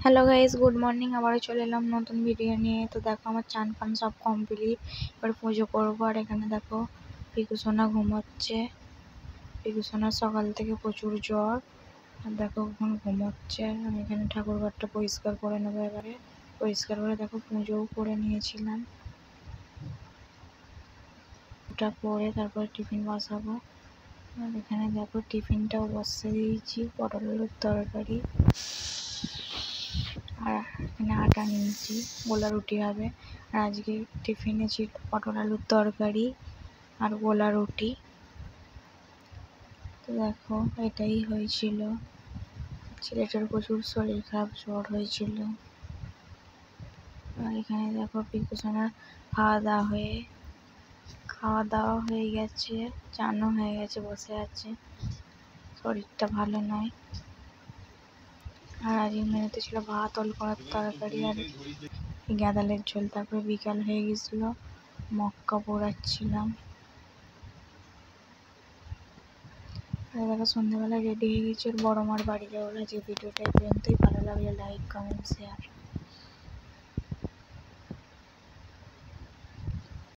Hello guys, good morning. আবারও চলে এলাম নতুন ভিডিও নিয়ে। তো দেখো আমার চান পান সব কমপ্লিট। এবার পুজো করবো। আর এখানে দেখো পিকু সোনা ঘুমোচ্ছে। পিকু সোনার সকাল থেকে প্রচুর জ্বর। আর দেখো এখন ঘুমোচ্ছে। আমি এখানে ঠাকুর ঘরটা পরিষ্কার করে নেবো। এবারে পরিষ্কার করে দেখো পুজোও করে নিয়েছিলাম। ওটা করে তারপর টিফিন বসাবো। আর এখানে দেখো টিফিনটাও বসিয়ে দিয়েছি, পটল আলুর তরকারি। আর এখানে আটা নিয়েছি, গোলা রুটি হবে। আর আজকে টিফিনে ছিল পটল আলুর তরকারি আর গোলা রুটি। তো দেখো এটাই হয়েছিল। ছেলেটার প্রচুর শরীর খারাপ, জ্বর হয়েছিল। আর এখানে দেখো পিকু সোনার খাওয়া দাওয়া হয়ে গেছে, চানও হয়ে গেছে, বসে আছে, শরীরটা ভালো নয়। আর আজকে মেনুতে ছিল ভাত, ওল করার তরকারি আর গাঁদালের ঝোল। তারপরে বিকাল হয়ে গেছিল, মক্কা পোড়াচ্ছিলাম। আর দেখো সন্ধ্যাবেলা রেডি হয়ে গেছি, ওর বড় মার বাড়ি যাবো। আজকে ভিডিওটা এই পর্যন্তই। ভালো লাগলে লাইক, কমেন্ট, শেয়ার।